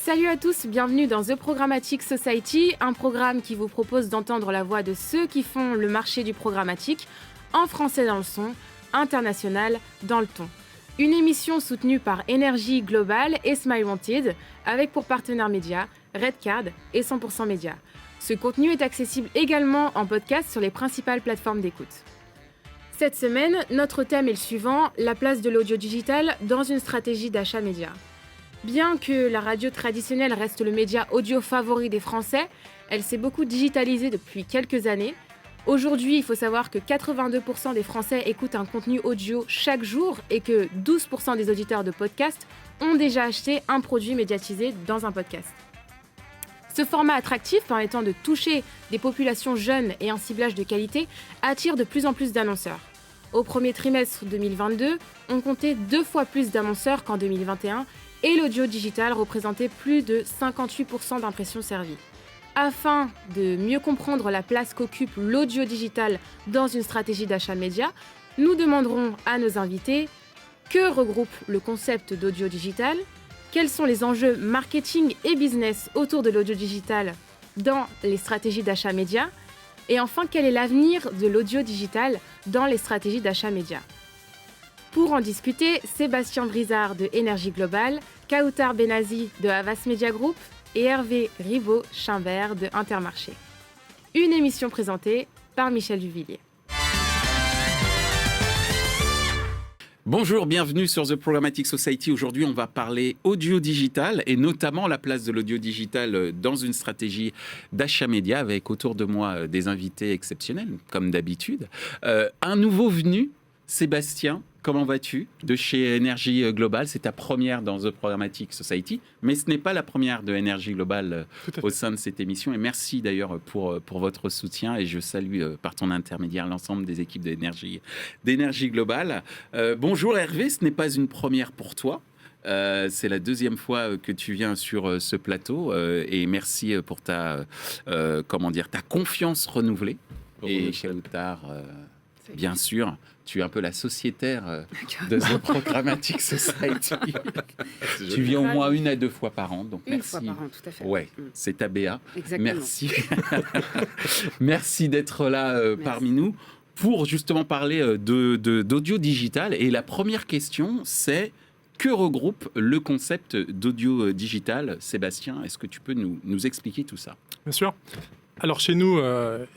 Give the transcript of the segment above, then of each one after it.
Salut à tous, bienvenue dans The Programmatic Society, un programme qui vous propose d'entendre la voix de ceux qui font le marché du programmatique, en français dans le son, international dans le ton. Une émission soutenue par Energy Global et Smile Wanted, avec pour partenaires médias Redcard et 100% Média. Ce contenu est accessible également en podcast sur les principales plateformes d'écoute. Cette semaine, notre thème est le suivant, la place de l'audio digital dans une stratégie d'achat média. Bien que la radio traditionnelle reste le média audio favori des Français, elle s'est beaucoup digitalisée depuis quelques années. Aujourd'hui, il faut savoir que 82% des Français écoutent un contenu audio chaque jour et que 12% des auditeurs de podcasts ont déjà acheté un produit médiatisé dans un podcast. Ce format attractif, permettant de toucher des populations jeunes et un ciblage de qualité, attire de plus en plus d'annonceurs. Au premier trimestre 2022, on comptait 2 fois plus d'annonceurs qu'en 2021 et l'audio digital représentait plus de 58% d'impressions servies. Afin de mieux comprendre la place qu'occupe l'audio digital dans une stratégie d'achat média, nous demanderons à nos invités que regroupe le concept d'audio digital, quels sont les enjeux marketing et business autour de l'audio digital dans les stratégies d'achat média, et enfin quel est l'avenir de l'audio digital dans les stratégies d'achat média. Pour en discuter, Sébastien Brizard de Energy Global, Kautar Benazi de Havas Media Group et Hervé Ribaud-Chimbert de Intermarché. Une émission présentée par Michel Duvillier. Bonjour, bienvenue sur The Programmatic Society. Aujourd'hui, on va parler audio digital et notamment la place de l'audio digital dans une stratégie d'achat média avec autour de moi des invités exceptionnels, comme d'habitude. Un nouveau venu, Sébastien, comment vas-tu? De chez Energy Global, c'est ta première dans The Programmatic Society, mais ce n'est pas la première de Energy Global au sein de cette émission. Et merci d'ailleurs pour votre soutien et je salue par ton intermédiaire l'ensemble des équipes d'Energy Global. Bonjour Hervé, ce n'est pas une première pour toi. C'est la deuxième fois que tu viens sur ce plateau et merci pour ta confiance renouvelée. Et Kautar, bien sûr, tu es un peu la sociétaire de The Programmatic Society. Tu viens au moins 1 à 2 fois par an, donc merci. Une fois par an, tout à fait. Ouais, c'est ta BA. Exactement. Merci. Merci d'être là parmi nous pour justement parler d'audio digital. Et la première question, c'est que regroupe le concept d'audio digital? Sébastien, est-ce que tu peux nous expliquer tout ça? Bien sûr. Alors chez nous,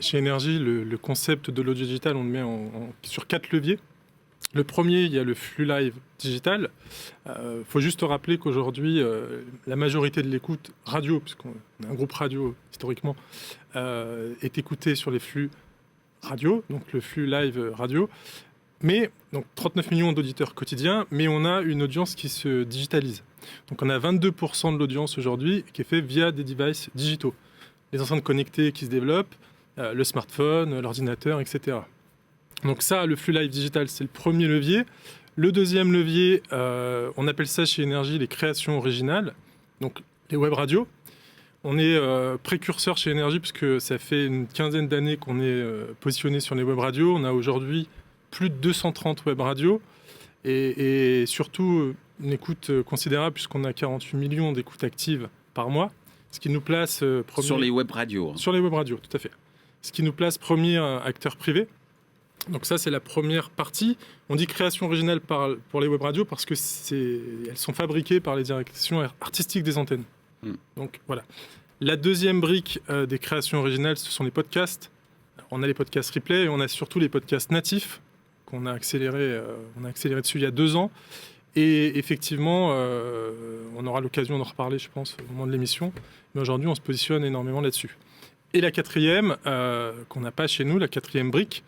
chez Energy, le concept de l'audio digital, on le met sur 4 leviers. Le premier, il y a le flux live digital. Faut juste rappeler qu'aujourd'hui, la majorité de l'écoute radio, puisqu'on est un groupe radio historiquement, est écoutée sur les flux radio, donc le flux live radio. Mais, donc 39 millions d'auditeurs quotidiens, mais on a une audience qui se digitalise. Donc on a 22% de l'audience aujourd'hui qui est fait via des devices digitaux. Les enceintes connectées qui se développent, le smartphone, l'ordinateur, etc. Donc ça, le flux live digital, c'est le premier levier. Le deuxième levier, on appelle ça chez Energy les créations originales, donc les web radios. On est précurseur chez Energy puisque ça fait une quinzaine d'années qu'on est positionné sur les web radios. On a aujourd'hui plus de 230 web radios et surtout une écoute considérable puisqu'on a 48 millions d'écoutes actives par mois. Ce qui nous place premier... Sur les web radios. Sur les web radios, tout à fait. Ce qui nous place premier acteur privé. Donc ça, c'est la première partie. On dit création originale pour les web radios parce que elles sont fabriquées par les directions artistiques des antennes. Donc voilà. La deuxième brique des créations originales, ce sont les podcasts. On a les podcasts replay et on a surtout les podcasts natifs qu'on a accéléré dessus il y a 2 ans. Et effectivement, on aura l'occasion d'en reparler, je pense, au moment de l'émission. Mais aujourd'hui, on se positionne énormément là-dessus. Et la quatrième, qu'on n'a pas chez nous, la quatrième brique,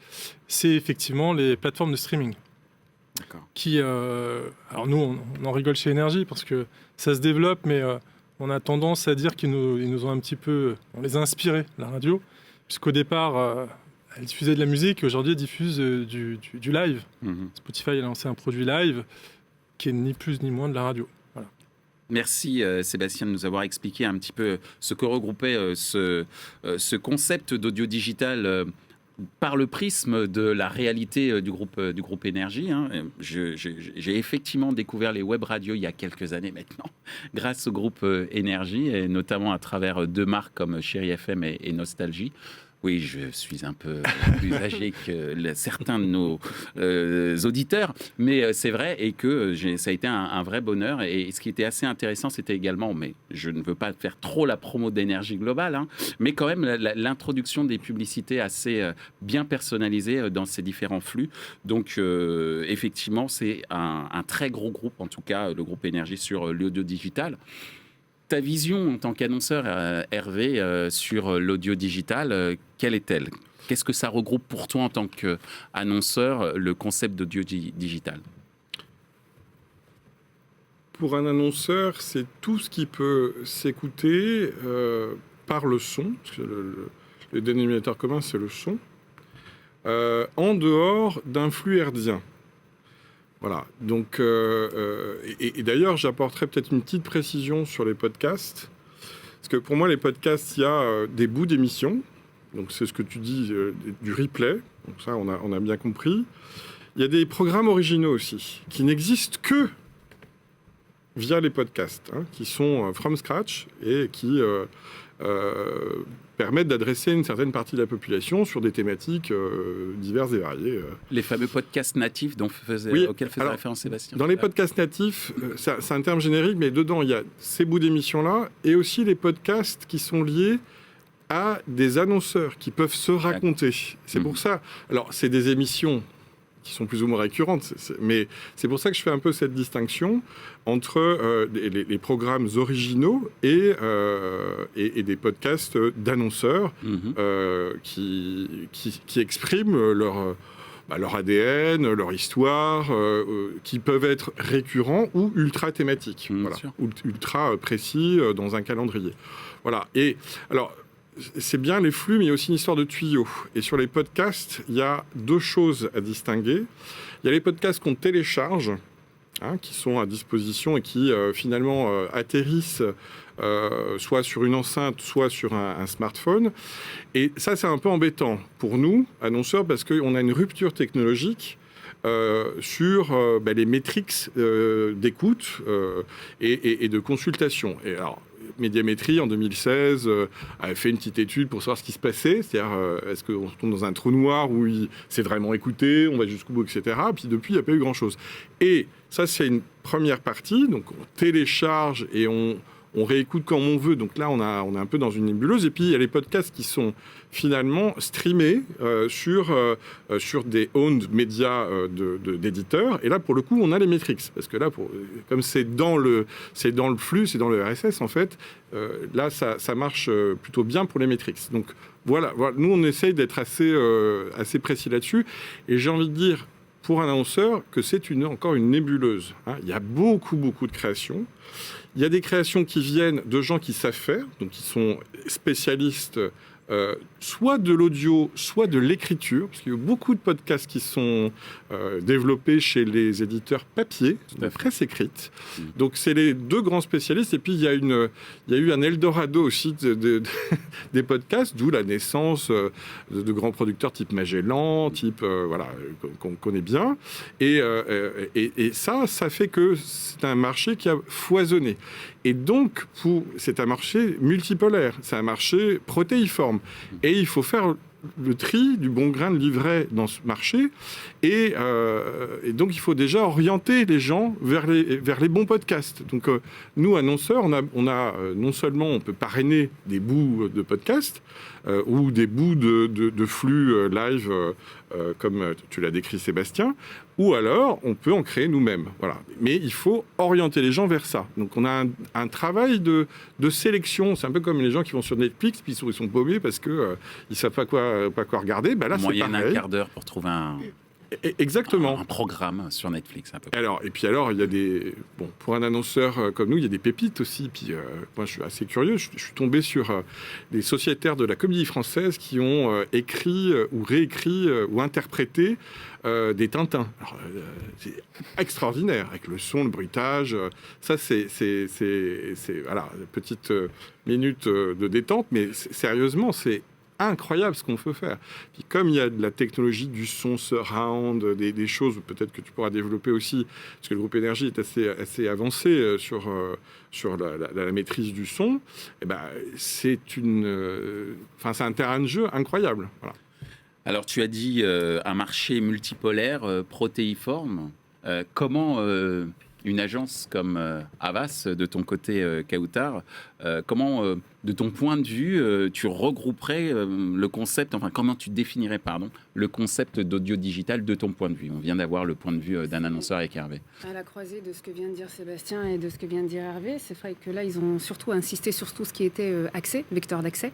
c'est effectivement les plateformes de streaming. D'accord. Alors nous, on en rigole chez Energy parce que ça se développe, mais on a tendance à dire qu'ils nous ont un petit peu... On les a inspirés, la radio, puisqu'au départ... elle diffusait de la musique et aujourd'hui, elle diffuse du live. Spotify a lancé un produit live qui est ni plus ni moins de la radio. Voilà. Merci Sébastien de nous avoir expliqué un petit peu ce que regroupait ce concept d'audio digital par le prisme de la réalité du groupe Énergie, hein, j'ai effectivement découvert les web radios il y a quelques années maintenant, grâce au groupe Énergie, et notamment à travers deux marques comme Chéri FM et Nostalgie. Oui, je suis un peu plus âgé que certains de nos auditeurs, mais c'est vrai, et que ça a été un vrai bonheur. Et ce qui était assez intéressant, c'était également, mais je ne veux pas faire trop la promo d'Énergie Globale, hein, mais quand même l'introduction des publicités assez bien personnalisées dans ces différents flux. Donc, effectivement, c'est un très gros groupe, en tout cas, le groupe Énergie sur l'audio digital. Ta vision en tant qu'annonceur, Hervé, sur l'audio digital, quelle est-elle ? Qu'est-ce que ça regroupe pour toi en tant qu'annonceur, le concept d'audio digital ? Pour un annonceur, c'est tout ce qui peut s'écouter par le son, parce que le dénominateur commun, c'est le son, en dehors d'un flux hertzien. Voilà, donc, et d'ailleurs, j'apporterai peut-être une petite précision sur les podcasts, parce que pour moi, les podcasts, il y a des bouts d'émissions, donc c'est ce que tu dis, du replay, donc ça, on a bien compris. Il y a des programmes originaux aussi, qui n'existent que via les podcasts, hein, qui sont from scratch et qui permettent d'adresser une certaine partie de la population sur des thématiques diverses et variées. Les fameux podcasts natifs auxquels faisait référence Sébastien. Dans les podcasts natifs, c'est un terme générique, mais dedans, il y a ces bouts d'émissions-là et aussi les podcasts qui sont liés à des annonceurs qui peuvent se raconter. C'est pour ça. Alors, c'est des émissions qui sont plus ou moins récurrentes, mais c'est pour ça que je fais un peu cette distinction entre les programmes originaux et des podcasts d'annonceurs qui expriment leur ADN, leur histoire, qui peuvent être récurrents ou ultra thématiques, ou ultra précis dans un calendrier. Voilà. Et alors, c'est bien les flux, mais il y a aussi une histoire de tuyaux. Et sur les podcasts, il y a deux choses à distinguer. Il y a les podcasts qu'on télécharge, hein, qui sont à disposition et qui finalement atterrissent soit sur une enceinte, soit sur un smartphone. Et ça, c'est un peu embêtant pour nous, annonceurs, parce qu'on a une rupture technologique sur les métriques d'écoute et de consultation. Et alors, Médiamétrie, en 2016, avait fait une petite étude pour savoir ce qui se passait. C'est-à-dire, est-ce qu'on se tombe dans un trou noir où c'est vraiment écouté, on va jusqu'au bout, etc. Puis depuis, il n'y a pas eu grand-chose. Et ça, c'est une première partie. Donc, on télécharge et on réécoute comme on veut. Donc là, on est un peu dans une nébuleuse. Et puis, il y a les podcasts qui sont finalement streamés sur des owned médias d'éditeurs. Et là, pour le coup, on a les métriques. Parce que là, comme c'est dans le flux, c'est dans le RSS, en fait, là, ça marche plutôt bien pour les métriques. Donc voilà. Nous, on essaye d'être assez précis là-dessus. Et j'ai envie de dire, pour un annonceur, que c'est encore une nébuleuse. Hein. Il y a beaucoup, beaucoup de créations. Il y a des créations qui viennent de gens qui savent faire, donc qui sont spécialistes soit de l'audio, soit de l'écriture, parce qu'il y a beaucoup de podcasts qui sont développés chez les éditeurs papier, la presse écrite. Donc c'est les deux grands spécialistes. Et puis il y a eu un Eldorado aussi des podcasts, d'où la naissance de grands producteurs type Magellan, type qu'on connaît bien. Et ça fait que c'est un marché qui a foisonné. Et donc, c'est un marché multipolaire, c'est un marché protéiforme. Et il faut faire le tri du bon grain de livret dans ce marché. Et donc, il faut déjà orienter les gens vers les bons podcasts. Donc, nous, annonceurs, on a non seulement on peut parrainer des bouts de podcasts ou des bouts de flux live, comme tu l'as décrit, Sébastien, ou alors on peut en créer nous-mêmes. Voilà. Mais il faut orienter les gens vers ça. Donc, on a un travail de sélection. C'est un peu comme les gens qui vont sur Netflix, puis ils sont paumés parce qu'ils ne savent pas quoi regarder. Ben là, c'est pareil. Moyenne un quart d'heure pour trouver exactement. Un programme sur Netflix, un peu. Alors, il y a des... Bon, pour un annonceur comme nous, il y a des pépites aussi. Puis, moi, je suis assez curieux. Je suis tombé sur des sociétaires de la Comédie Française qui ont écrit ou réécrit ou interprété des Tintins. Alors, c'est extraordinaire, avec le son, le bruitage. Ça, c'est voilà, petite minute de détente. Mais sérieusement, c'est incroyable ce qu'on peut faire. Puis comme il y a de la technologie du son surround, des choses peut-être que tu pourras développer aussi, parce que le groupe Énergie est assez avancé sur la maîtrise du son, et ben, c'est un terrain de jeu incroyable. Voilà. Alors, tu as dit un marché multipolaire, protéiforme. Comment une agence comme Havas, de ton côté, Kautar, comment, de ton point de vue, tu regrouperais le concept, enfin, comment tu définirais, le concept d'audio digital de ton point de vue? On vient d'avoir le point de vue d'un annonceur avec Hervé. À la croisée de ce que vient de dire Sébastien et de ce que vient de dire Hervé, c'est vrai que là, ils ont surtout insisté sur tout ce qui était accès, vecteur d'accès.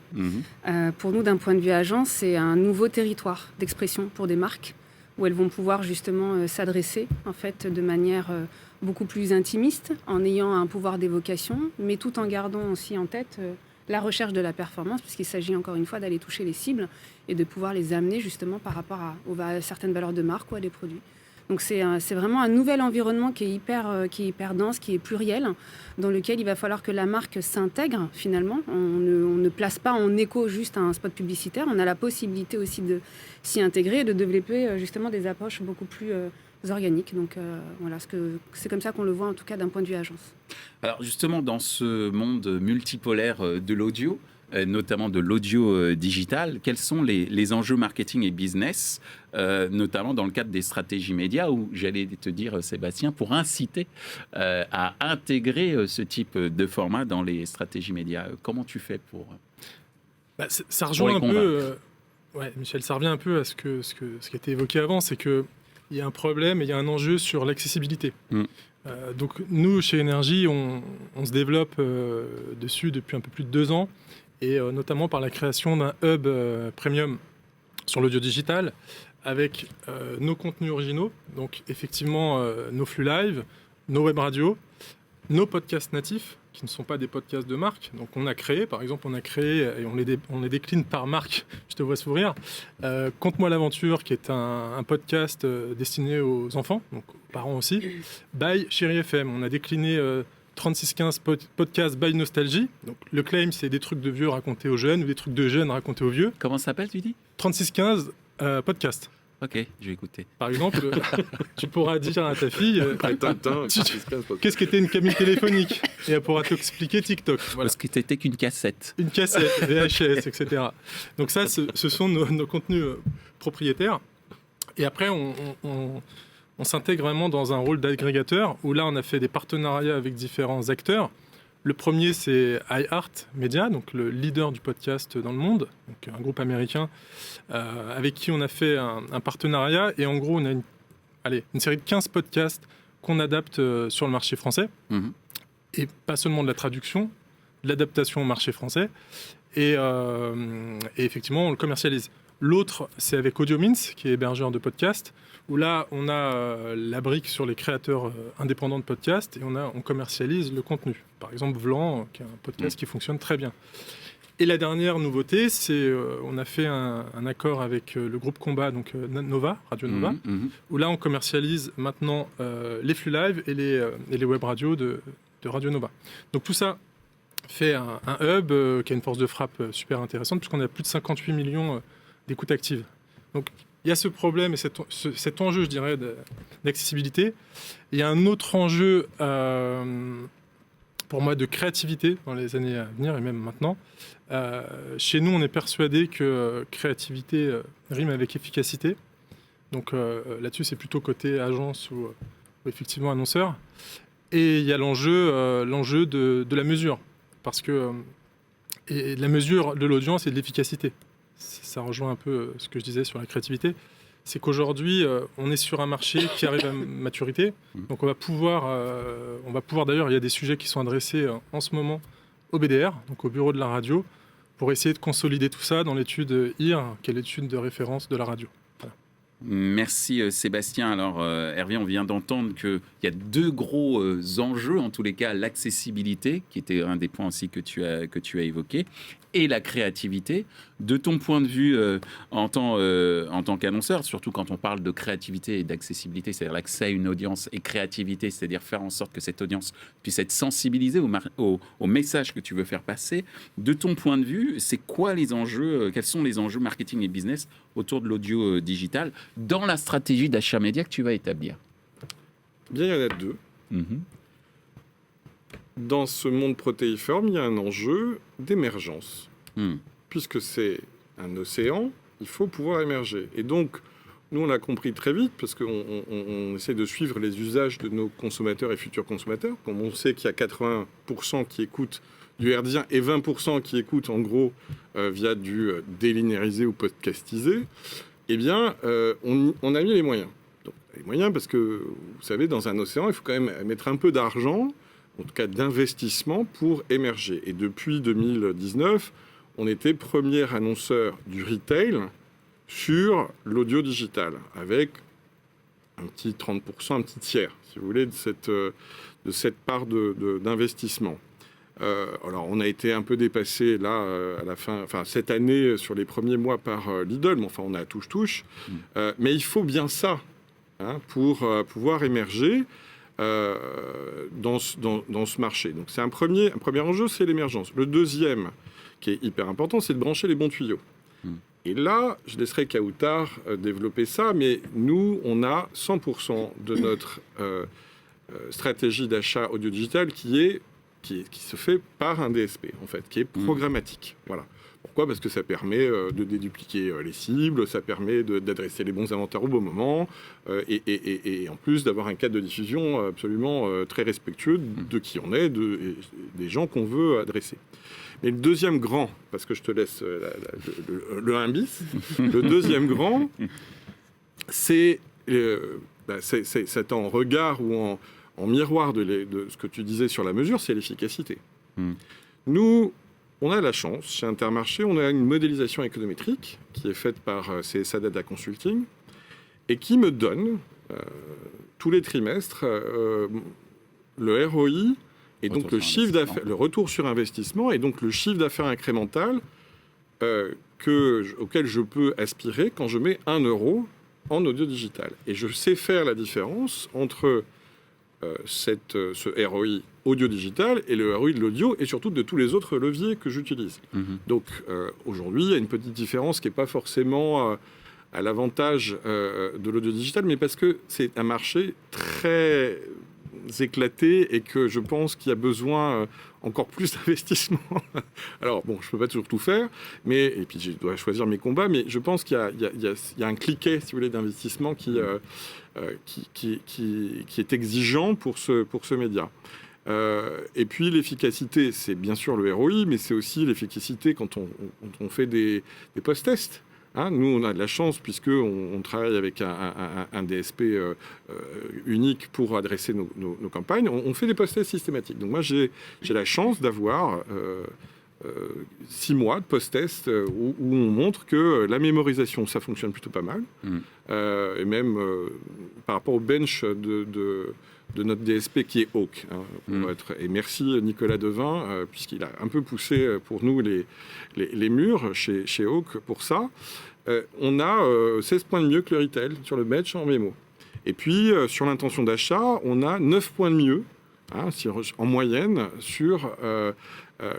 Pour nous, d'un point de vue agence, c'est un nouveau territoire d'expression pour des marques où elles vont pouvoir justement s'adresser en fait de manière beaucoup plus intimiste, en ayant un pouvoir d'évocation, mais tout en gardant aussi en tête la recherche de la performance, puisqu'il s'agit encore une fois d'aller toucher les cibles et de pouvoir les amener justement par rapport à certaines valeurs de marque ou à des produits. Donc c'est vraiment un nouvel environnement qui est hyper dense, qui est pluriel, dans lequel il va falloir que la marque s'intègre finalement. On ne place pas en écho juste un spot publicitaire, on a la possibilité aussi de s'y intégrer et de développer justement des approches beaucoup plus organiques. Donc voilà, c'est comme ça qu'on le voit en tout cas d'un point de vue agence. Alors justement, dans ce monde multipolaire de l'audio, notamment de l'audio digital, quels sont les enjeux marketing et business, notamment dans le cadre des stratégies médias, où j'allais te dire, Sébastien, pour inciter à intégrer ce type de format dans les stratégies médias. Comment tu fais pour ça rejoint un peu, Michel, ça revient un peu à ce qui a été évoqué avant, c'est qu'il y a un problème et il y a un enjeu sur l'accessibilité. Donc nous, chez Énergie, on se développe dessus depuis un peu plus de 2 ans, et notamment par la création d'un hub premium sur l'audio digital avec nos contenus originaux, donc effectivement nos flux live, nos web radios, nos podcasts natifs qui ne sont pas des podcasts de marque. Donc on a créé et on les décline par marque. Je te vois sourire. Conte-moi l'aventure, qui est un podcast destiné aux enfants, donc aux parents aussi. By Chérie FM, on a décliné 3615 podcast by Nostalgie. Donc le claim, c'est des trucs de vieux racontés aux jeunes ou des trucs de jeunes racontés aux vieux. Comment ça s'appelle, tu dis? 3615 podcast. Ok, je vais écouter. Par exemple, tu pourras dire à ta fille qu'est-ce qu'était une cabine téléphonique, et elle pourra t'expliquer TikTok. Voilà. Parce que c'était qu'une cassette. Une cassette, VHS, etc. Donc ça, ce sont nos contenus propriétaires. Et après, on s'intègre vraiment dans un rôle d'agrégateur, où là, on a fait des partenariats avec différents acteurs. Le premier, c'est iHeartMedia, donc le leader du podcast dans le monde, donc un groupe américain avec qui on a fait un partenariat. Et en gros, on a une série de 15 podcasts qu'on adapte sur le marché français. Et pas seulement de la traduction, de l'adaptation au marché français. Et effectivement, on le commercialise. L'autre, c'est avec AudioMints, qui est hébergeur de podcasts, où là, on a la brique sur les créateurs indépendants de podcasts, et on commercialise le contenu. Par exemple, Vlan, qui est un podcast qui fonctionne très bien. Et la dernière nouveauté, c'est on a fait un accord avec le groupe Combat, donc Nova, Radio Nova, où là, on commercialise maintenant les flux live et les web radios de Radio Nova. Donc tout ça fait un hub qui a une force de frappe super intéressante, puisqu'on a plus de 58 millions d'écoutes actives. Donc il y a ce problème et cet enjeu, je dirais, d'accessibilité. Il y a un autre enjeu, pour moi, de créativité dans les années à venir et même maintenant. Chez nous, on est persuadé que créativité rime avec efficacité. Donc là-dessus, c'est plutôt côté agence ou effectivement annonceur. Et il y a l'enjeu de la mesure. Parce que et de la mesure de l'audience et de l'efficacité. Ça rejoint un peu ce que je disais sur la créativité. C'est qu'aujourd'hui, on est sur un marché qui arrive à maturité. Donc on va pouvoir d'ailleurs, il y a des sujets qui sont adressés en ce moment au BDR, donc au bureau de la radio, pour essayer de consolider tout ça dans l'étude IR, qui est l'étude de référence de la radio. Voilà. Merci Sébastien. Alors Hervé, on vient d'entendre qu'il y a deux gros enjeux, en tous les cas l'accessibilité, qui était un des points aussi que tu as évoqué, et la créativité. De ton point de vue en tant qu'annonceur, surtout quand on parle de créativité et d'accessibilité, c'est-à-dire l'accès à une audience, et créativité, c'est-à-dire faire en sorte que cette audience puisse être sensibilisée au message que tu veux faire passer. De ton point de vue, c'est quoi les enjeux, quels sont les enjeux marketing et business autour de l'audio digital dans la stratégie d'achat média que tu vas établir? Bien, il y en a deux. Dans ce monde protéiforme, il y a un enjeu d'émergence. Puisque c'est un océan, il faut pouvoir émerger. Et donc, nous, on a compris très vite, parce qu'on essaie de suivre les usages de nos consommateurs et futurs consommateurs. Comme on sait qu'il y a 80% qui écoutent du herdien et 20% qui écoutent, en gros, via du délinéarisé ou podcastisé, eh bien, on a mis les moyens. Donc, les moyens, parce que, vous savez, dans un océan, il faut quand même mettre un peu d'argent, en tout cas d'investissement, pour émerger. Et depuis 2019, on était premier annonceur du retail sur l'audio digital, avec un petit 30%, un petit tiers, si vous voulez, de cette part d'investissement. Alors, on a été un peu dépassé là à la fin, enfin cette année sur les premiers mois par Lidl, mais enfin on a touche. Mais il faut bien ça pour pouvoir émerger dans ce marché. Donc c'est un premier enjeu, c'est l'émergence. Le deuxième, qui est hyper important, c'est de brancher les bons tuyaux. Et là, je laisserai Kautar développer ça, mais nous, on a 100% de notre stratégie d'achat audio-digital qui se fait par un DSP, en fait, qui est programmatique. Voilà. Pourquoi ? Parce que ça permet de dédupliquer les cibles, ça permet d'adresser les bons inventaires au bon moment, et en plus d'avoir un cadre de diffusion absolument très respectueux de qui on est, des gens qu'on veut adresser. Mais le deuxième grand, parce que je te laisse le 1 bis, le deuxième grand, c'est en regard ou en miroir de ce que tu disais sur la mesure, c'est l'efficacité. Nous, on a la chance, chez Intermarché, on a une modélisation économétrique qui est faite par CSA Data Consulting et qui me donne tous les trimestres le ROI et donc le chiffre d'affaires, le retour sur investissement et donc le chiffre d'affaires incrémental auquel je peux aspirer quand je mets 1 euro en audio digital. Et je sais faire la différence entre ce ROI audio digital et le ROI de l'audio et surtout de tous les autres leviers que j'utilise. Donc aujourd'hui, il y a une petite différence qui n'est pas forcément à l'avantage de l'audio digital, mais parce que c'est un marché très éclaté et que je pense qu'il y a besoin encore plus d'investissement. Alors bon, je ne peux pas toujours tout faire, et puis je dois choisir mes combats, mais je pense qu'il y a un cliquet, si vous voulez, d'investissement qui est exigeant pour ce média. Et puis l'efficacité, c'est bien sûr le ROI, mais c'est aussi l'efficacité quand on fait des post-tests. Nous, on a de la chance puisqu'on travaille avec un DSP unique pour adresser nos campagnes. On fait des post-tests systématiques. Donc moi, j'ai la chance d'avoir 6 mois de post-test où on montre que la mémorisation, ça fonctionne plutôt pas mal. Et même par rapport au bench de notre DSP qui est Hawk. Et merci Nicolas Devin, puisqu'il a un peu poussé pour nous les murs chez Hawk pour ça. On a 16 points de mieux que le retail sur le bench en mémo. Et puis sur l'intention d'achat, on a 9 points de mieux en moyenne sur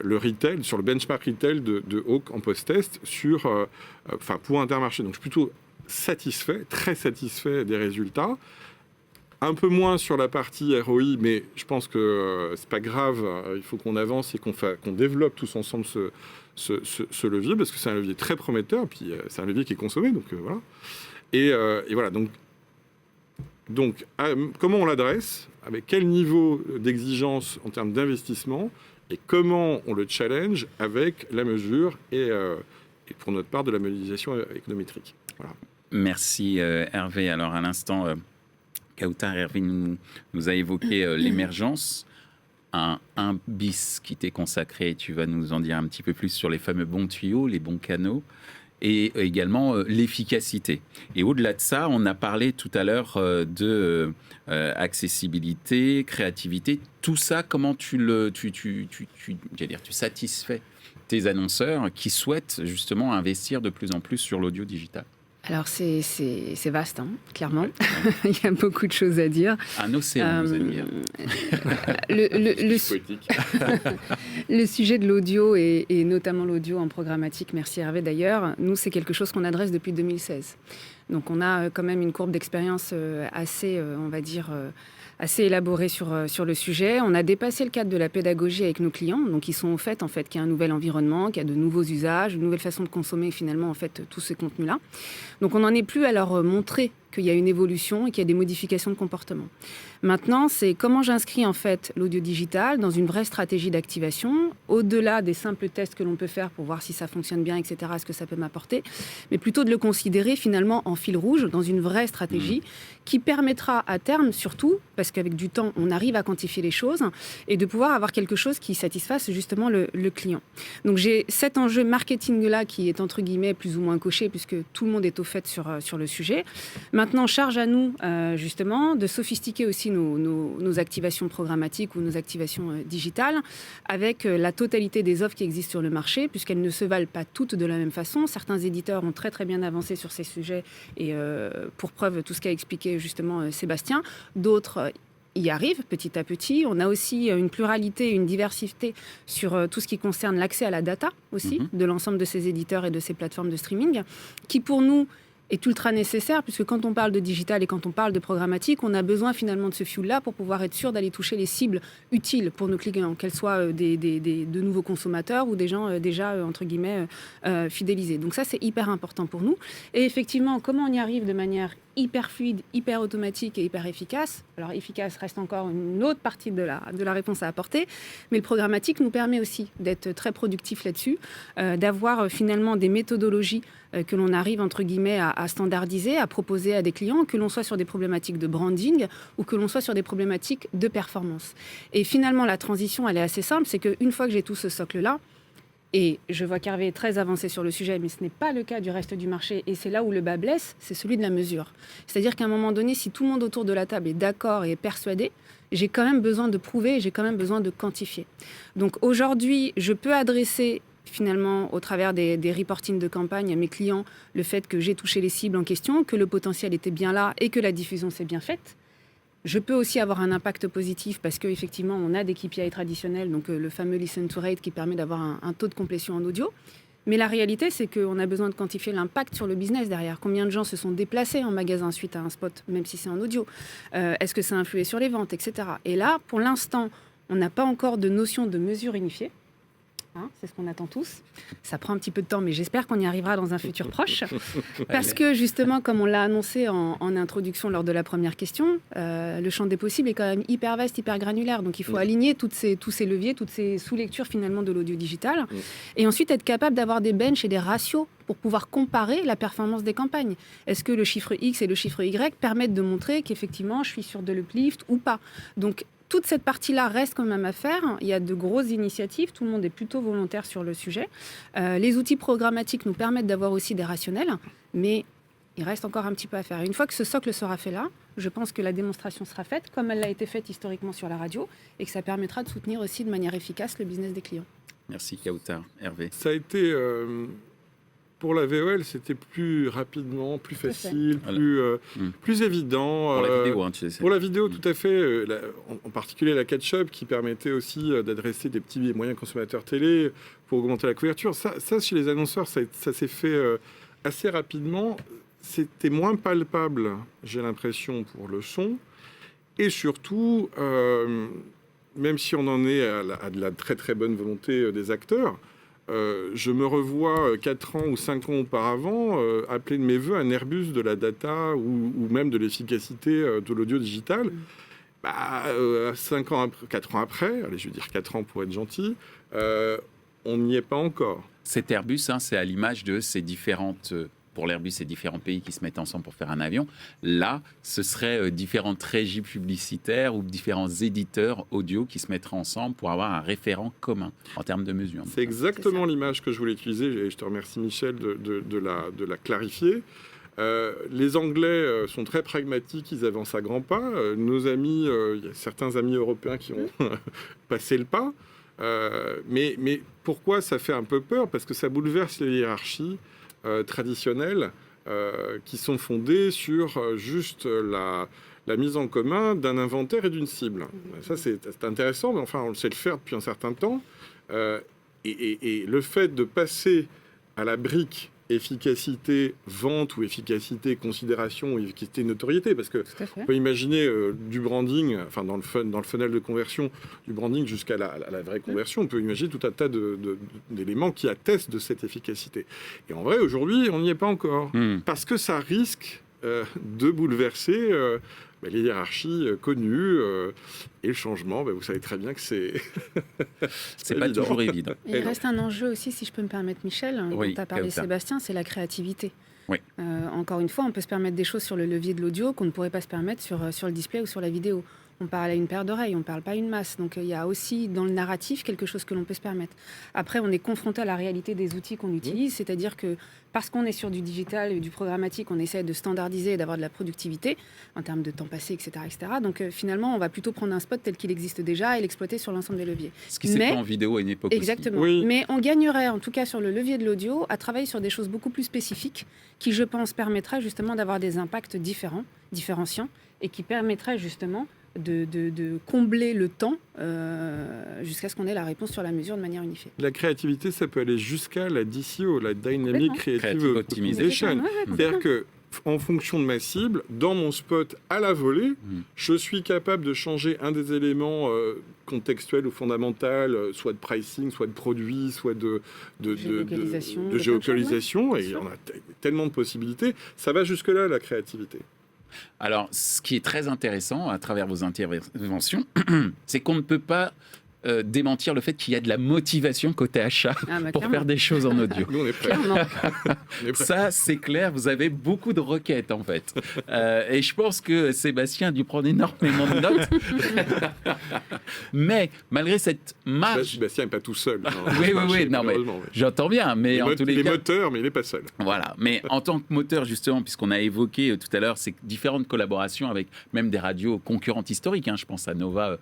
le retail, sur le benchmark retail de Hawk en post-test pour Intermarché. Donc je suis plutôt satisfait, très satisfait des résultats. Un peu moins sur la partie ROI, mais je pense que c'est pas grave. Il faut qu'on avance et qu'on développe tous ensemble ce levier, parce que c'est un levier très prometteur, puis c'est un levier qui est consommé, donc voilà. Et voilà, donc comment on l'adresse, avec quel niveau d'exigence en termes d'investissement, et comment on le challenge avec la mesure et pour notre part de la modélisation économétrique. Voilà. Merci Hervé. Alors à l'instant, Kautar Hervé nous a évoqué l'émergence. Un bis qui t'est consacré, tu vas nous en dire un petit peu plus sur les fameux bons tuyaux, les bons canaux. et également l'efficacité. Et au-delà de ça, on a parlé tout à l'heure de accessibilité, créativité. Tout ça, comment tu satisfais tes annonceurs qui souhaitent justement investir de plus en plus sur l'audio digital? Alors c'est vaste, hein, clairement. Il y a beaucoup de choses à dire. Un océan, vous allez dire. Le sujet de l'audio et notamment l'audio en programmatique, merci Hervé d'ailleurs, nous c'est quelque chose qu'on adresse depuis 2016. Donc on a quand même une courbe d'expérience assez, on va dire, assez élaborée sur le sujet. On a dépassé le cadre de la pédagogie avec nos clients, donc ils sont au fait qu'il y a un nouvel environnement, qu'il y a de nouveaux usages, une nouvelle façon de consommer finalement en fait tous ces contenus-là. Donc on n'en est plus à leur montrer qu'il y a une évolution et qu'il y a des modifications de comportement. Maintenant, c'est comment j'inscris en fait l'audio digital dans une vraie stratégie d'activation, au-delà des simples tests que l'on peut faire pour voir si ça fonctionne bien, etc., ce que ça peut m'apporter, mais plutôt de le considérer finalement en fil rouge dans une vraie stratégie qui permettra à terme surtout, parce qu'avec du temps, on arrive à quantifier les choses, et de pouvoir avoir quelque chose qui satisfasse justement le client. Donc j'ai cet enjeu marketing-là qui est entre guillemets plus ou moins coché, puisque tout le monde est au fait sur le sujet. Maintenant, charge à nous, justement, de sophistiquer aussi nos activations programmatiques ou nos activations digitales avec la totalité des offres qui existent sur le marché, puisqu'elles ne se valent pas toutes de la même façon. Certains éditeurs ont très très bien avancé sur ces sujets et pour preuve tout ce qu'a expliqué justement Sébastien. D'autres y arrivent petit à petit. On a aussi une pluralité, une diversité sur tout ce qui concerne l'accès à la data aussi de l'ensemble de ces éditeurs et de ces plateformes de streaming qui pour nous est ultra nécessaire, puisque quand on parle de digital et quand on parle de programmatique, on a besoin finalement de ce fuel-là pour pouvoir être sûr d'aller toucher les cibles utiles pour nos clients, qu'elles soient de nouveaux consommateurs ou des gens déjà, entre guillemets, fidélisés. Donc ça, c'est hyper important pour nous. Et effectivement, comment on y arrive de manière hyper fluide, hyper automatique et hyper efficace. Alors efficace reste encore une autre partie de la réponse à apporter, mais le programmatique nous permet aussi d'être très productif là-dessus, d'avoir finalement des méthodologies que l'on arrive entre guillemets à standardiser, à proposer à des clients, que l'on soit sur des problématiques de branding ou que l'on soit sur des problématiques de performance. Et finalement la transition elle est assez simple, c'est qu'une fois que j'ai tout ce socle-là, et je vois qu'Hervé est très avancé sur le sujet, mais ce n'est pas le cas du reste du marché. Et c'est là où le bas blesse, c'est celui de la mesure. C'est-à-dire qu'à un moment donné, si tout le monde autour de la table est d'accord et est persuadé, j'ai quand même besoin de prouver et j'ai quand même besoin de quantifier. Donc aujourd'hui, je peux adresser finalement, au travers des reportings de campagne à mes clients, le fait que j'ai touché les cibles en question, que le potentiel était bien là et que la diffusion s'est bien faite. Je peux aussi avoir un impact positif parce qu'effectivement, on a des KPI traditionnels, donc le fameux listen to rate qui permet d'avoir un taux de complétion en audio. Mais la réalité, c'est qu'on a besoin de quantifier l'impact sur le business derrière. Combien de gens se sont déplacés en magasin suite à un spot, même si c'est en audio? Est-ce que ça a influé sur les ventes, etc. Et là, pour l'instant, on n'a pas encore de notion de mesure unifiée. C'est ce qu'on attend tous. Ça prend un petit peu de temps, mais j'espère qu'on y arrivera dans un futur proche. Parce que justement, comme on l'a annoncé en introduction lors de la première question, le champ des possibles est quand même hyper vaste, hyper granulaire. Donc il faut aligner tous ces leviers, toutes ces sous-lectures finalement de l'audio digital. Et ensuite être capable d'avoir des benches et des ratios pour pouvoir comparer la performance des campagnes. Est-ce que le chiffre X et le chiffre Y permettent de montrer qu'effectivement je suis sur de l'uplift ou pas? Donc toute cette partie-là reste quand même à faire. Il y a de grosses initiatives. Tout le monde est plutôt volontaire sur le sujet. Les outils programmatiques nous permettent d'avoir aussi des rationnels, mais il reste encore un petit peu à faire. Et une fois que ce socle sera fait là, je pense que la démonstration sera faite, comme elle l'a été faite historiquement sur la radio, et que ça permettra de soutenir aussi de manière efficace le business des clients. Merci Kautar. Hervé. Ça a été... Pour la VOL, c'était plus rapidement, plus facile, plus évident. Pour la vidéo, tu sais. Pour la vidéo, tout à fait. En particulier la catch-up qui permettait aussi d'adresser des petits et moyens consommateurs télé pour augmenter la couverture. Ça chez les annonceurs, ça s'est fait assez rapidement. C'était moins palpable, j'ai l'impression, pour le son. Et surtout, même si on en est à de la très très bonne volonté des acteurs, je me revois 4 ans ou 5 ans auparavant appeler de mes voeux un Airbus de la data ou même de l'efficacité de l'audio digital. 4 ans après, allez, je vais dire 4 ans pour être gentil, on n'y est pas encore. Cet Airbus, c'est à l'image de ces différentes pour l'Airbus, c'est différents pays qui se mettent ensemble pour faire un avion. Là, ce serait différentes régies publicitaires ou différents éditeurs audio qui se mettraient ensemble pour avoir un référent commun en termes de mesure. C'est exactement l'image que je voulais utiliser, et je te remercie Michel de la clarifier. Les Anglais sont très pragmatiques, ils avancent à grands pas. Nos amis, il y a certains amis européens qui ont passé le pas. Mais pourquoi ça fait un peu peur? Parce que ça bouleverse les hiérarchies traditionnelles qui sont fondées sur juste la mise en commun d'un inventaire et d'une cible. Ça, c'est intéressant, mais enfin, on le sait le faire depuis un certain temps. Et le fait de passer à la brique efficacité vente ou efficacité considération ou efficacité notoriété, parce que on peut imaginer du branding, enfin dans le funnel de conversion, du branding jusqu'à la vraie conversion, on peut imaginer tout un tas d'éléments qui attestent de cette efficacité. Et en vrai, aujourd'hui, on n'y est pas encore, parce que ça risque de bouleverser les hiérarchies connues et le changement, vous savez très bien que c'est c'est pas toujours évident. Et il reste un enjeu aussi, si je peux me permettre, Michel, dont tu as parlé, Kauta. Sébastien, c'est la créativité. Oui. Encore une fois, on peut se permettre des choses sur le levier de l'audio qu'on ne pourrait pas se permettre sur le display ou sur la vidéo. On parle à une paire d'oreilles, on ne parle pas à une masse. Donc il y a aussi dans le narratif quelque chose que l'on peut se permettre. Après, on est confronté à la réalité des outils qu'on utilise, c'est-à-dire que parce qu'on est sur du digital et du programmatique, on essaie de standardiser et d'avoir de la productivité en termes de temps passé, etc. etc. Donc finalement, on va plutôt prendre un spot tel qu'il existe déjà et l'exploiter sur l'ensemble des leviers. Ce qui s'est fait en vidéo à une époque exactement. aussi. Oui. Mais on gagnerait, en tout cas sur le levier de l'audio, à travailler sur des choses beaucoup plus spécifiques qui, je pense, permettraient justement d'avoir des impacts différenciants et qui permettraient justement de combler le temps jusqu'à ce qu'on ait la réponse sur la mesure de manière unifiée. La créativité, ça peut aller jusqu'à la DCO, la Dynamic Creative Optimization. C'est-à-dire que en fonction de ma cible, dans mon spot à la volée, je suis capable de changer un des éléments contextuels ou fondamentaux, soit de pricing, soit de produit, soit de géolocalisation. Et on a tellement de possibilités. Ça va jusque-là, la créativité. Alors, ce qui est très intéressant à travers vos interventions, c'est qu'on ne peut pas démentir le fait qu'il y a de la motivation côté achat pour faire des choses en audio. Nous, on est prêts. Ça, c'est clair, vous avez beaucoup de requêtes, en fait. Et je pense que Sébastien a dû prendre énormément de notes. Mais, malgré cette marge... Sébastien n'est pas tout seul. Oui, non, mais j'entends bien, mais en tous les cas... Il est moteur, mais il n'est pas seul. Voilà, mais en tant que moteur, justement, puisqu'on a évoqué tout à l'heure ces différentes collaborations avec même des radios concurrentes historiques, je pense à Nova,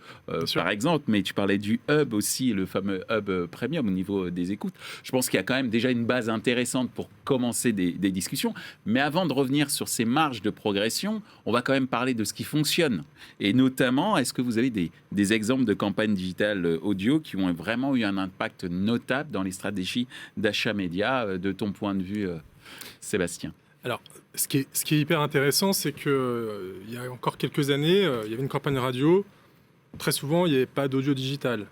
par exemple, mais tu parlais du hub aussi, le fameux hub premium au niveau des écoutes. Je pense qu'il y a quand même déjà une base intéressante pour commencer des discussions. Mais avant de revenir sur ces marges de progression, on va quand même parler de ce qui fonctionne. Et notamment, est-ce que vous avez des exemples de campagnes digitales audio qui ont vraiment eu un impact notable dans les stratégies d'achat média, de ton point de vue, Sébastien? Alors, ce qui est hyper intéressant, c'est qu'il y a encore quelques années, il y avait une campagne radio. Très souvent, il n'y avait pas d'audio digital,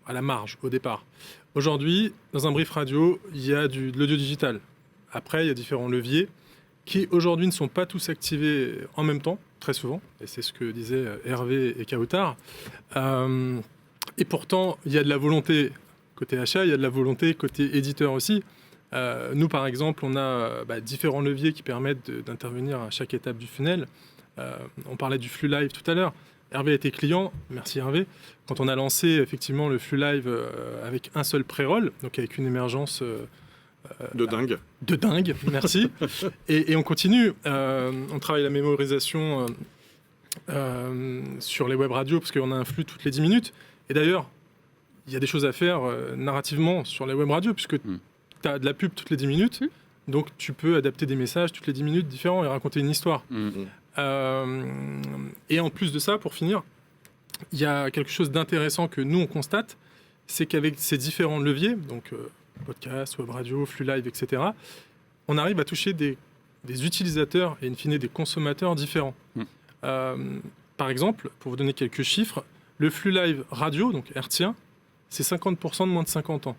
à la marge, au départ. Aujourd'hui, dans un brief radio, il y a de l'audio digital. Après, il y a différents leviers qui, aujourd'hui, ne sont pas tous activés en même temps, très souvent. Et c'est ce que disaient Hervé et Kauta. Et pourtant, il y a de la volonté côté achat, il y a de la volonté côté éditeur aussi. Nous, par exemple, on a différents leviers qui permettent d'intervenir à chaque étape du funnel. On parlait du flux live tout à l'heure. Hervé était client, merci Hervé, quand on a lancé effectivement le flux live avec un seul pré-roll, donc avec une émergence de dingue. De dingue, merci. et on continue. On travaille la mémorisation sur les web radios parce qu'on a un flux toutes les 10 minutes. Et d'ailleurs, il y a des choses à faire narrativement sur les web radios puisque tu as de la pub toutes les 10 minutes. Donc tu peux adapter des messages toutes les 10 minutes différents et raconter une histoire. Et en plus de ça, pour finir, il y a quelque chose d'intéressant que nous on constate, c'est qu'avec ces différents leviers, donc podcast, web radio, flux live, etc., on arrive à toucher des utilisateurs et in fine des consommateurs différents. Par exemple, pour vous donner quelques chiffres, le flux live radio, donc hertzien, c'est 50% de moins de 50 ans.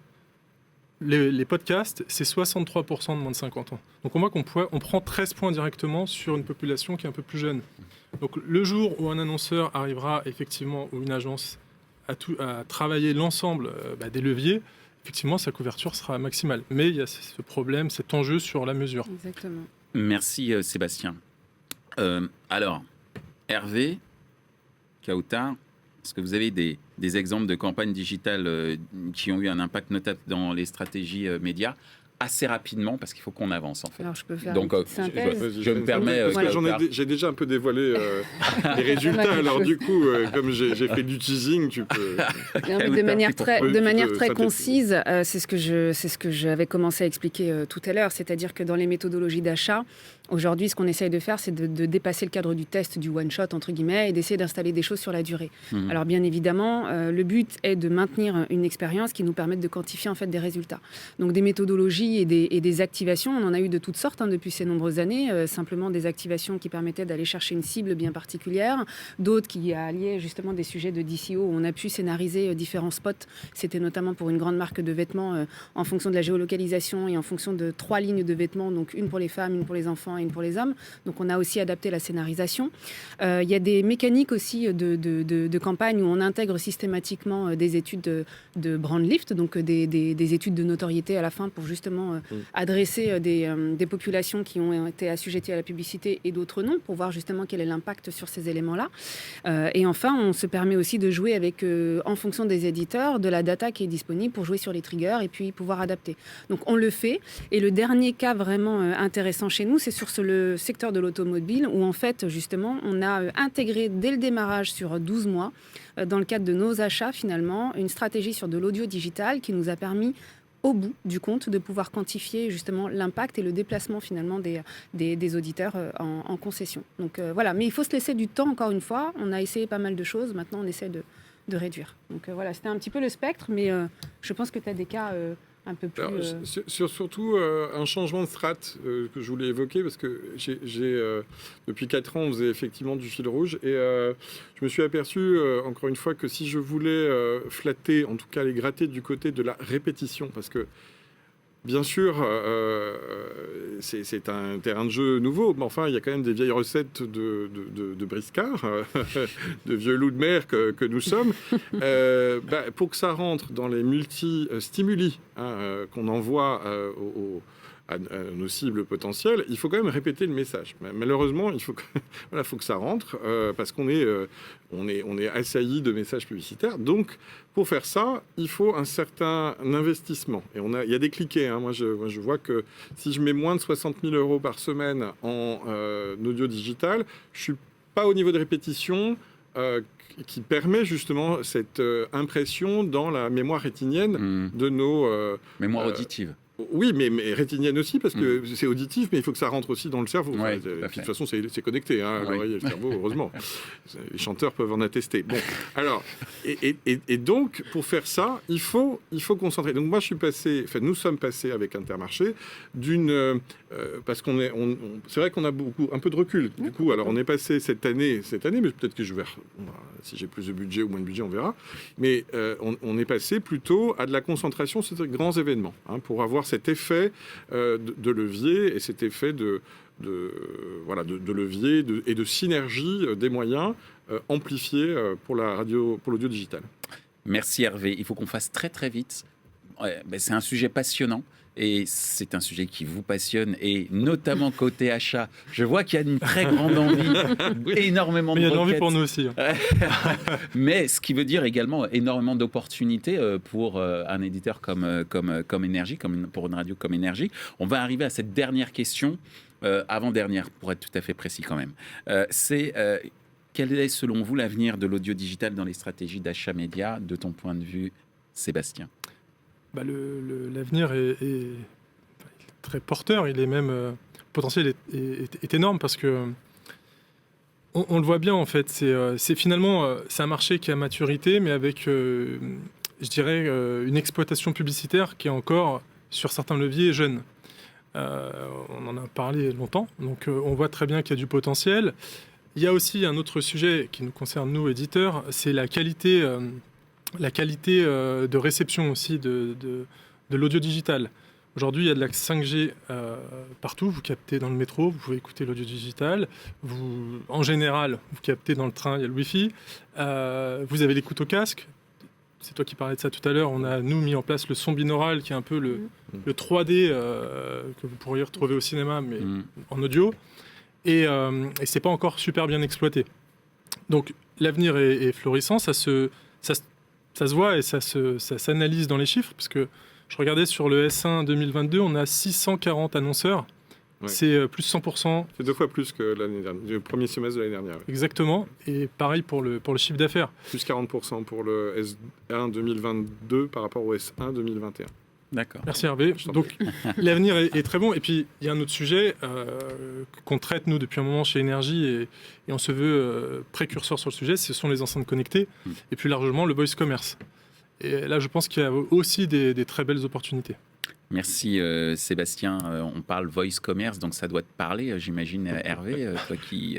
Les podcasts, c'est 63% de moins de 50 ans. Donc on voit qu'on prend 13 points directement sur une population qui est un peu plus jeune. Donc le jour où un annonceur arrivera effectivement, ou une agence, à travailler l'ensemble des leviers, effectivement, sa couverture sera maximale. Mais il y a ce problème, cet enjeu sur la mesure. Exactement. Merci Sébastien. Alors, Hervé, Kauta, est-ce que vous avez des exemples de campagnes digitales qui ont eu un impact notable dans les stratégies médias assez rapidement, parce qu'il faut qu'on avance en fait. Alors je peux faire Donc, une petite synthèse. je me permets... j'ai déjà un peu dévoilé les résultats, alors du coup, comme j'ai fait du teasing, tu peux... Non, mais de manière très concise, c'est ce que j'avais commencé à expliquer tout à l'heure, c'est-à-dire que dans les méthodologies d'achat, aujourd'hui, ce qu'on essaye de faire, c'est de dépasser le cadre du test, du one-shot, entre guillemets, et d'essayer d'installer des choses sur la durée. Alors bien évidemment, le but est de maintenir une expérience qui nous permette de quantifier en fait des résultats. Donc des méthodologies et des activations, on en a eu de toutes sortes depuis ces nombreuses années, simplement des activations qui permettaient d'aller chercher une cible bien particulière, d'autres qui alliaient justement des sujets de DCO, où on a pu scénariser différents spots. C'était notamment pour une grande marque de vêtements en fonction de la géolocalisation et en fonction de 3 lignes de vêtements, donc une pour les femmes, une pour les enfants et une pour les hommes. Donc on a aussi adapté la scénarisation. Il y a des mécaniques aussi de campagne où on intègre systématiquement des études de brand lift, donc des études de notoriété à la fin pour justement adresser des populations qui ont été assujetties à la publicité et d'autres non, pour voir justement quel est l'impact sur ces éléments-là. Et enfin, on se permet aussi de jouer avec, en fonction des éditeurs, de la data qui est disponible pour jouer sur les triggers et puis pouvoir adapter. Donc on le fait. Et le dernier cas vraiment intéressant chez nous, c'est sur le secteur de l'automobile, où en fait, justement, on a intégré dès le démarrage sur 12 mois, dans le cadre de nos achats finalement, une stratégie sur de l'audio digital qui nous a permis au bout du compte, de pouvoir quantifier justement l'impact et le déplacement finalement des auditeurs en concession. Donc voilà, mais il faut se laisser du temps, encore une fois. On a essayé pas mal de choses, maintenant on essaie de réduire. Donc voilà, c'était un petit peu le spectre, mais je pense que tu as des cas un peu plus... Alors, surtout un changement de strate que je voulais évoquer, parce que depuis 4 ans, on faisait effectivement du fil rouge, et je me suis aperçu, encore une fois, que si je voulais flatter, en tout cas les gratter du côté de la répétition, parce que bien sûr, c'est un terrain de jeu nouveau, mais enfin, il y a quand même des vieilles recettes de briscard, de vieux loups de mer que nous sommes. Pour que ça rentre dans les multi-stimuli qu'on envoie à nos cibles potentielles, il faut quand même répéter le message. Malheureusement, il faut que ça rentre, parce qu'on est assailli de messages publicitaires. Donc, pour faire ça, il faut un certain investissement. Et il y a des cliquets. Moi, je vois que si je mets moins de 60 000 € par semaine en audio digital, je suis pas au niveau de répétition qui permet justement cette impression dans la mémoire rétinienne de nos... mémoire auditive. Oui, mais rétinienne aussi, parce que c'est auditif, mais il faut que ça rentre aussi dans le cerveau. Ouais, de toute façon, c'est connecté, l'oreille et le cerveau, heureusement. Les chanteurs peuvent en attester. Bon, alors, et donc, pour faire ça, il faut concentrer. Donc moi, nous sommes passés avec Intermarché parce c'est vrai qu'on a un peu de recul. Du coup, alors on est passé cette année, mais peut-être que si j'ai plus de budget ou moins de budget, on verra. Mais on est passé plutôt à de la concentration sur ces grands événements, pour avoir cet effet de levier et cet effet de levier et de synergie des moyens amplifiés pour l'audio digital. Merci Hervé. Il faut qu'on fasse très très vite. C'est un sujet passionnant. Et c'est un sujet qui vous passionne, et notamment côté achat. Je vois qu'il y a une très grande envie, énormément de requêtes. Il y a de l'envie pour nous aussi. Mais ce qui veut dire également énormément d'opportunités pour un éditeur comme Énergie, pour une radio comme Énergie. On va arriver à cette dernière question, avant-dernière, pour être tout à fait précis quand même. Quel est selon vous l'avenir de l'audio digital dans les stratégies d'achat média, de ton point de vue, Sébastien ? L'avenir est très porteur, il est même le potentiel est énorme, parce que on le voit bien en fait, c'est finalement c'est un marché qui est à maturité, mais avec je dirais une exploitation publicitaire qui est encore sur certains leviers jeune. On en a parlé longtemps, donc on voit très bien qu'il y a du potentiel. Il y a aussi un autre sujet qui nous concerne, nous éditeurs, c'est la qualité de réception aussi de l'audio digital. Aujourd'hui, il y a de la 5G partout. Vous captez dans le métro, vous pouvez écouter l'audio digital. En général, vous captez dans le train, il y a le Wi-Fi. Vous avez l'écoute au casque. c'est toi qui parlais de ça tout à l'heure, on a, nous, mis en place le son binaural, qui est un peu le 3D que vous pourriez retrouver au cinéma, mais en audio. Et c'est pas encore super bien exploité. Donc, l'avenir est florissant, ça se voit et ça s'analyse dans les chiffres, parce que je regardais sur le S1 2022, on a 640 annonceurs. Ouais. C'est plus 100%. C'est 2 fois plus que l'année dernière, le premier semestre de l'année dernière. Ouais. Exactement. Et pareil pour le chiffre d'affaires. Plus 40% pour le S1 2022 par rapport au S1 2021. D'accord. Merci Hervé. Donc l'avenir est très bon. Et puis il y a un autre sujet qu'on traite nous depuis un moment chez Énergie et on se veut précurseur sur le sujet, ce sont les enceintes connectées et plus largement le voice commerce. Et là je pense qu'il y a aussi des très belles opportunités. Merci Sébastien. On parle voice commerce, donc ça doit te parler, j'imagine, Hervé, toi qui...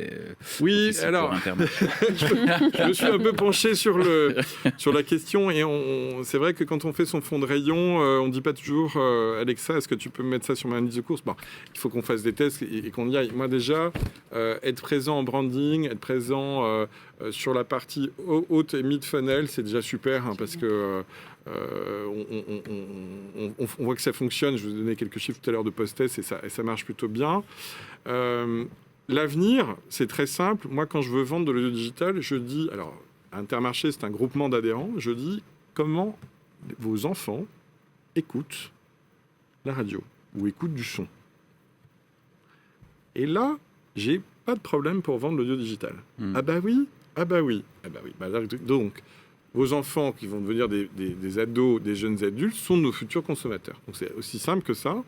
oui, alors, je me suis un peu penché sur la question et c'est vrai que quand on fait son fond de rayon, on ne dit pas toujours Alexa, est-ce que tu peux me mettre ça sur ma liste de courses ? Bon, il faut qu'on fasse des tests et qu'on y aille. Moi déjà, être présent en branding, être présent sur la partie haute et mid-funnel, c'est déjà super parce que... on voit que ça fonctionne. Je vous ai donné quelques chiffres tout à l'heure de post-test et ça marche plutôt bien. L'avenir, c'est très simple. Moi, quand je veux vendre de l'audio digital, je dis, alors Intermarché, c'est un groupement d'adhérents, je dis comment vos enfants écoutent la radio ou écoutent du son. Et là, j'ai pas de problème pour vendre l'audio digital. Ah bah oui. Donc, vos enfants qui vont devenir des ados, des jeunes adultes, sont nos futurs consommateurs. Donc c'est aussi simple que ça.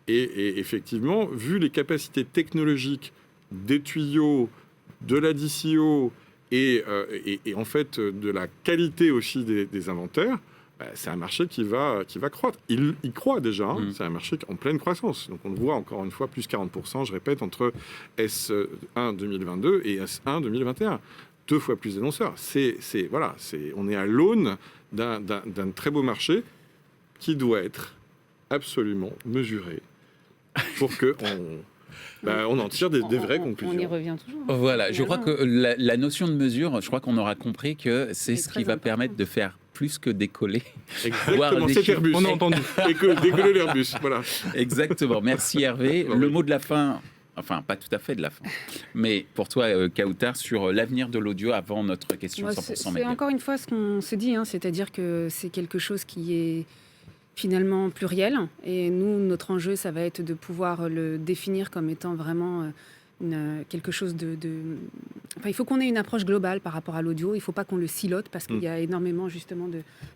Et effectivement, vu les capacités technologiques des tuyaux, de la DCO et en fait de la qualité aussi des inventaires, c'est un marché qui va croître. Il croît déjà, c'est un marché en pleine croissance. Donc on le voit encore une fois, plus 40%, je répète, entre S1 2022 et S1 2021. 2 fois plus d'annonceurs. On est à l'aune d'un très beau marché qui doit être absolument mesuré pour qu'on en tire des vraies conclusions. On y revient toujours. Voilà, je crois que la notion de mesure, je crois qu'on aura compris que c'est ce qui va permettre de faire plus que décoller. Exactement, c'est Airbus. On a entendu. Décoller l'Airbus, voilà. Exactement, merci Hervé. Le mot de la fin... Enfin, pas tout à fait de la fin. Mais pour toi, Kautar, sur l'avenir de l'audio avant notre question 100% média. C'est encore une fois ce qu'on se dit, c'est-à-dire que c'est quelque chose qui est finalement pluriel. Et nous, notre enjeu, ça va être de pouvoir le définir comme étant vraiment quelque chose de... Enfin, il faut qu'on ait une approche globale par rapport à l'audio. Il ne faut pas qu'on le silote parce qu'il y a énormément justement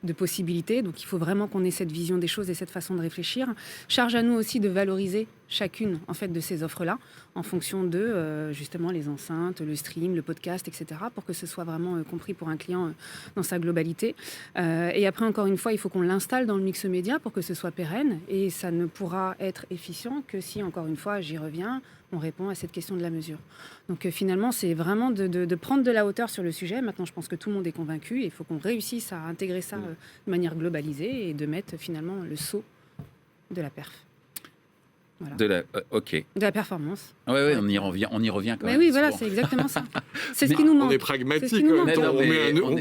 de possibilités. Donc il faut vraiment qu'on ait cette vision des choses et cette façon de réfléchir. Charge à nous aussi de valoriser chacune en fait de ces offres-là en fonction de justement les enceintes, le stream, le podcast, etc. pour que ce soit vraiment compris pour un client dans sa globalité. Et après, encore une fois, il faut qu'on l'installe dans le mix média pour que ce soit pérenne et ça ne pourra être efficient que si, encore une fois, j'y reviens, on répond à cette question de la mesure. Donc finalement, c'est vraiment de prendre de la hauteur sur le sujet. Maintenant, je pense que tout le monde est convaincu et il faut qu'on réussisse à intégrer ça de manière globalisée et de mettre finalement le saut de la perf. Voilà. De la performance. Oui, on y revient quand même. Mais oui, voilà, c'est exactement ça. C'est ce qui nous manque. On est pragmatique.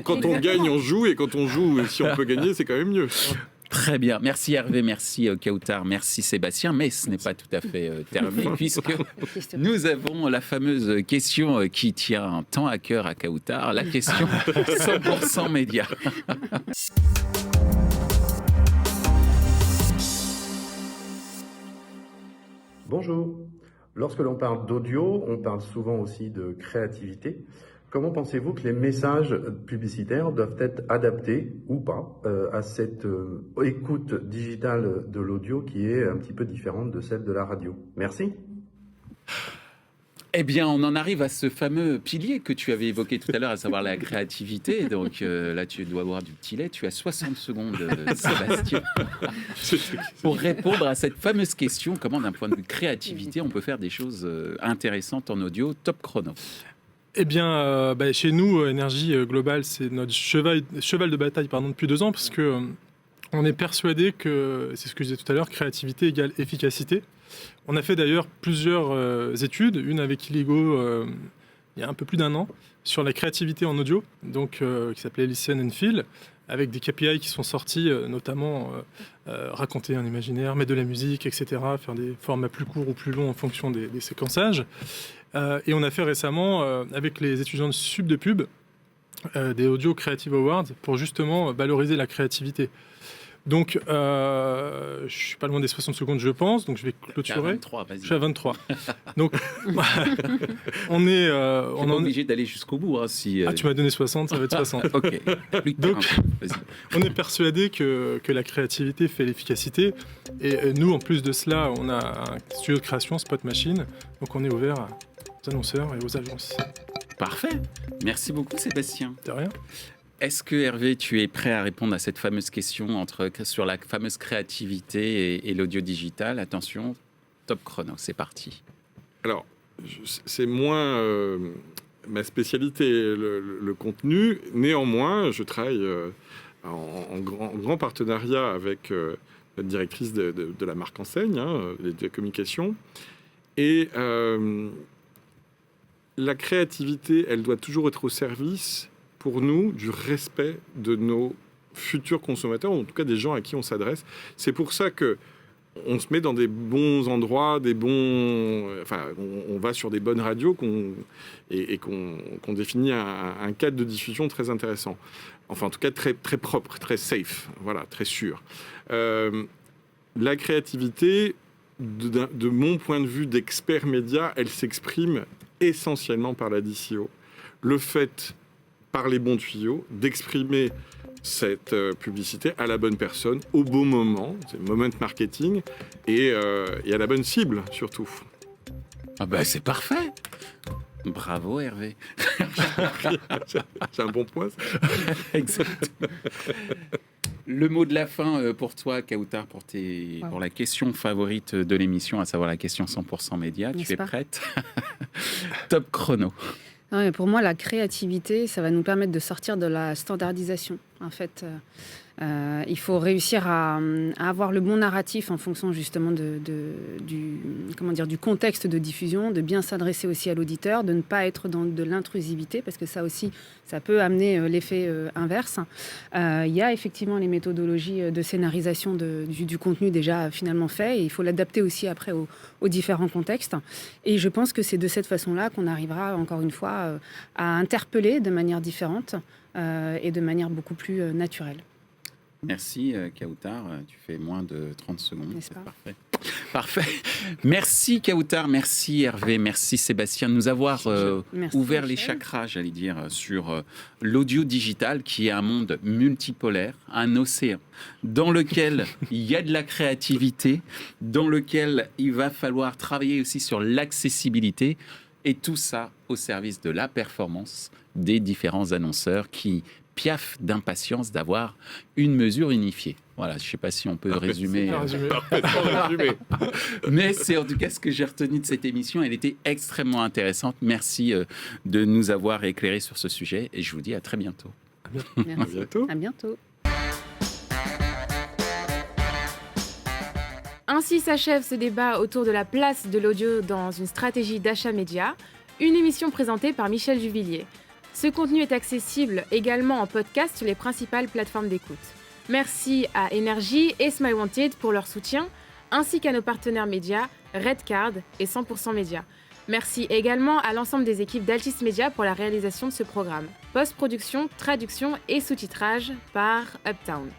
Quand on gagne, on joue. Et quand on joue, si on peut gagner, c'est quand même mieux. Très bien. Merci Hervé, merci Kautar, merci Sébastien. Mais ce n'est pas tout à fait terminé puisque nous avons la fameuse question qui tient tant à cœur à Kautar, la question 100% média. Bonjour. Lorsque l'on parle d'audio, on parle souvent aussi de créativité. Comment pensez-vous que les messages publicitaires doivent être adaptés ou pas à cette écoute digitale de l'audio qui est un petit peu différente de celle de la radio? Merci. Eh bien, on en arrive à ce fameux pilier que tu avais évoqué tout à l'heure, à savoir la créativité. Donc là, tu dois boire du petit lait. Tu as 60 secondes, Sébastien, pour répondre à cette fameuse question. Comment, d'un point de vue créativité, on peut faire des choses intéressantes en audio? Top chrono. Eh bien, chez nous, Énergie Globale, c'est notre cheval de bataille depuis 2 ans, parce que on est persuadé que, c'est ce que je disais tout à l'heure, créativité égale efficacité. On a fait d'ailleurs plusieurs études, une avec Iligo il y a un peu plus d'1 an, sur la créativité en audio, donc qui s'appelait Listen and Feel. avec des KPI qui sont sortis, notamment raconter un imaginaire, mettre de la musique, etc., faire des formats plus courts ou plus longs en fonction des séquençages. Et on a fait récemment, avec les étudiants de Sub de Pub, des Audio Creative Awards pour justement valoriser la créativité. Donc, je suis pas loin des 60 secondes, je pense, donc je vais clôturer. 23, vas-y. Je suis à 23. Donc, on est... on est obligé d'aller jusqu'au bout. Hein, si, Ah, tu m'as donné 60, ça va être 60. Ok. Donc, on est persuadé que la créativité fait l'efficacité. Et nous, en plus de cela, on a un studio de création, Spot Machine. Donc, on est ouvert aux annonceurs et aux agences. Parfait. Merci beaucoup, Sébastien. De rien. Est-ce que, Hervé, tu es prêt à répondre à cette fameuse question sur la fameuse créativité et l'audio digital? Attention, top chrono, c'est parti. Alors, c'est moins ma spécialité, le contenu. Néanmoins, je travaille en grand partenariat avec notre directrice de la marque enseigne, de communication. Et la créativité, elle doit toujours être au service, pour nous, du respect de nos futurs consommateurs, ou en tout cas des gens à qui on s'adresse. C'est pour ça que on se met dans des bons endroits, on va sur des bonnes radios qu'on définit un cadre de diffusion très intéressant. Enfin, en tout cas, très, très propre, très safe, voilà, très sûr. La créativité, de mon point de vue d'expert média, elle s'exprime essentiellement par la DCO. Le fait, par les bons tuyaux, d'exprimer cette publicité à la bonne personne, au bon moment, c'est le moment marketing, et à la bonne cible, surtout. Ah bah c'est parfait. Bravo, Hervé. C'est un bon point, ça. Exactement. Le mot de la fin pour toi, Kautar, pour la question favorite de l'émission, à savoir la question 100% média. Tu es prête? Top chrono. Non, pour moi, la créativité, ça va nous permettre de sortir de la standardisation. En fait, il faut réussir à avoir le bon narratif en fonction justement du contexte de diffusion, de bien s'adresser aussi à l'auditeur, de ne pas être dans de l'intrusivité, parce que ça aussi, ça peut amener l'effet inverse. Il y a effectivement les méthodologies de scénarisation du contenu déjà finalement fait, et il faut l'adapter aussi après aux différents contextes. Et je pense que c'est de cette façon-là qu'on arrivera, encore une fois, à interpeller de manière différente et de manière beaucoup plus naturelle. Merci, Kautar. Tu fais moins de 30 secondes. N'est-ce pas ? Parfait. Parfait. Merci, Kautar. Merci, Hervé. Merci, Sébastien, de nous avoir ouvert Michel. les chakras, j'allais dire, sur l'audio digital, qui est un monde multipolaire, un océan, dans lequel il y a de la créativité, dans lequel il va falloir travailler aussi sur l'accessibilité, et tout ça au service de la performance des différents annonceurs qui piaffent d'impatience d'avoir une mesure unifiée. Voilà, je ne sais pas si on peut résumer. Mais c'est en tout cas ce que j'ai retenu de cette émission. Elle était extrêmement intéressante. Merci de nous avoir éclairés sur ce sujet et je vous dis à très bientôt. Merci. À bientôt. À bientôt. Ainsi s'achève ce débat autour de la place de l'audio dans une stratégie d'achat média, une émission présentée par Michel Juvillier. Ce contenu est accessible également en podcast sur les principales plateformes d'écoute. Merci à Énergie et Smile Wanted pour leur soutien, ainsi qu'à nos partenaires médias, Redcard et 100% Média. Merci également à l'ensemble des équipes d'Altis Media pour la réalisation de ce programme. Post-production, traduction et sous-titrage par Uptown.